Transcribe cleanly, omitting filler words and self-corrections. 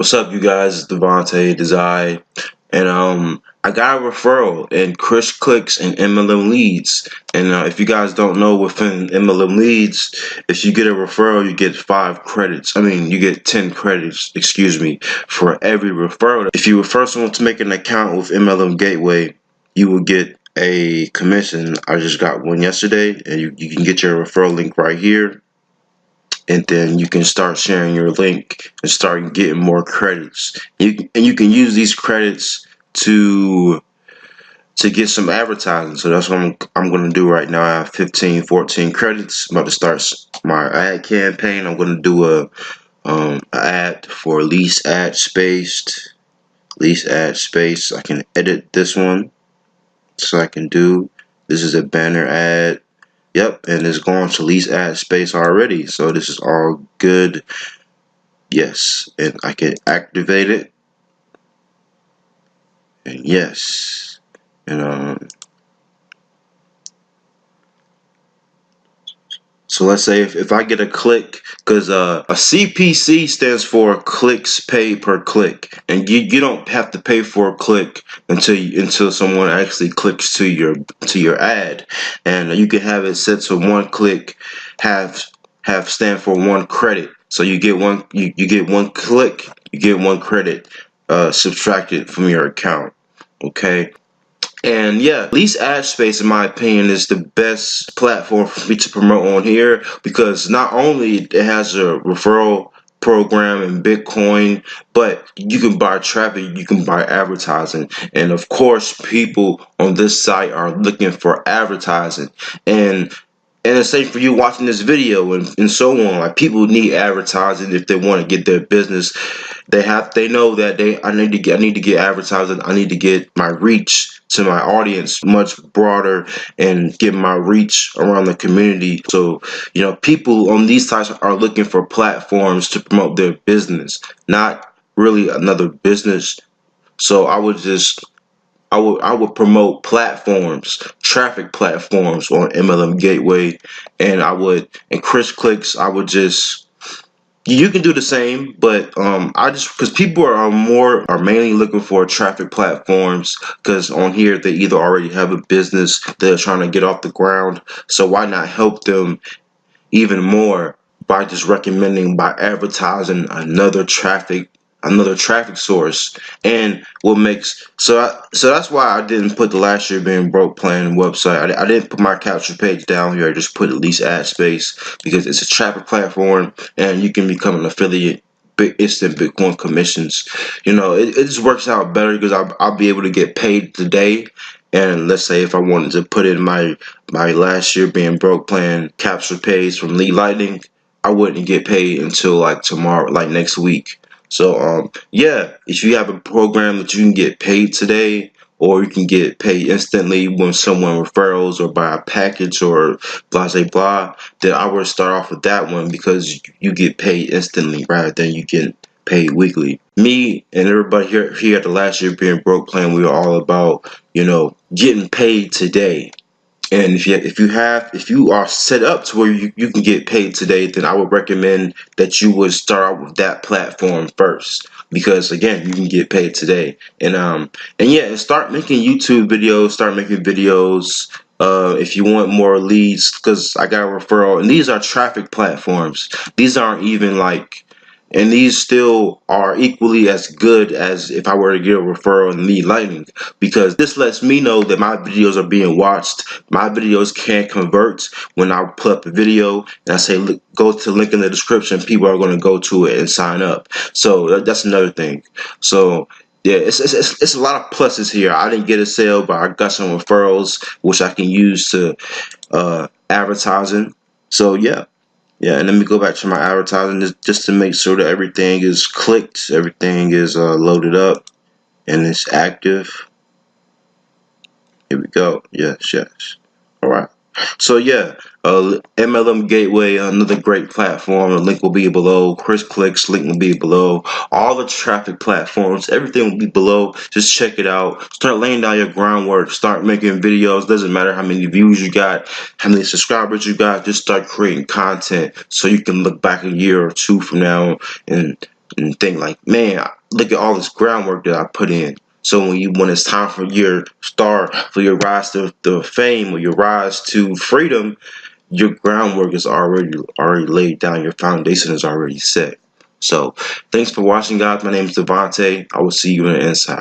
What's up, you guys? It's Devontae, Desai, and I got a referral in Chris Clicks and MLM Leads. And if you guys don't know, within MLM Leads, if you get a referral, you get 5 credits. I mean, you get 10 credits, excuse me, for every referral. If you refer someone to make an account with MLM Gateway, you will get a commission. I just got one yesterday, and you can get your referral link right here. And then you can start sharing your link and start getting more credits. You can use these credits to get some advertising. So that's what I'm going to do right now. I have 14 credits. I'm about to start my ad campaign. I'm going to do a ad for lease ad space. I can edit this one, so I can do. This is a banner ad. Yep, and it's going to lease ad space already, so this is all good. Yes, and I can activate it, and yes, and so let's say if I get a click, because a CPC stands for clicks paid per click, and you don't have to pay for a click until someone actually clicks to your ad, and you can have it set to 1 click, have stand for 1 credit. So you get you get 1 click, you get 1 credit subtracted from your account. Okay. And yeah, lease ad space, in my opinion, is the best platform for me to promote on here, because not only it has a referral program and Bitcoin, but you can buy traffic, you can buy advertising, and of course people on this site are looking for advertising, and the same for you watching this video, and so on. Like, people need advertising if they want to get their business. They know that I need to get advertising. I need to get my reach to my audience much broader and get my reach around the community. So, people on these sites are looking for platforms to promote their business, not really another business. So I would promote platforms, traffic platforms on MLM Gateway, and Chris Clicks, you can do the same, but because people are mainly looking for traffic platforms, because on here they either already have a business they're trying to get off the ground. So why not help them even more by just recommending, by advertising another traffic source. And so that's why I didn't put the Last Year Being Broke plan website. I didn't put my capture page down here. I just put at least ad space, because it's a traffic platform and you can become an affiliate. Instant Bitcoin commissions. It just works out better, because I'll be able to get paid today. And let's say if I wanted to put in my Last Year Being Broke plan capture page from Lead Lightning, I wouldn't get paid until like tomorrow, like next week. So yeah, if you have a program that you can get paid today, or you can get paid instantly when someone referrals or buy a package or blah blah blah, then I would start off with that one, because you get paid instantly rather than you get paid weekly. Me and everybody here at the Last Year Being Broke plan, we are all about getting paid today. And if you are set up to where you can get paid today, then I would recommend that you would start out with that platform first, because again, you can get paid today. And yeah, and start making YouTube videos, start making videos if you want more leads, because I got a referral, and these are traffic platforms. These aren't even and these still are equally as good as if I were to get a referral in Lead Lightning, because this lets me know that my videos are being watched. My videos can convert. When I put up a video and I say, look, go to the link in the description, people are going to go to it and sign up. So that's another thing. So yeah, it's a lot of pluses here. I didn't get a sale, but I got some referrals which I can use to advertising. So yeah. Yeah, and let me go back to my advertising just to make sure that everything is clicked, everything is loaded up, and it's active. Here we go. Yes. All right. So yeah, MLM Gateway, another great platform. The link will be below. Chris Clicks, link will be below. All the traffic platforms, everything will be below. Just check it out. Start laying down your groundwork. Start making videos. Doesn't matter how many views you got, how many subscribers you got. Just start creating content so you can look back a year or two from now and and think like, man, look at all this groundwork that I put in. So when it's time for your rise to fame or your rise to freedom, your groundwork is already laid down. Your foundation is already set. So thanks for watching, guys. My name is Devontae. I will see you on the inside.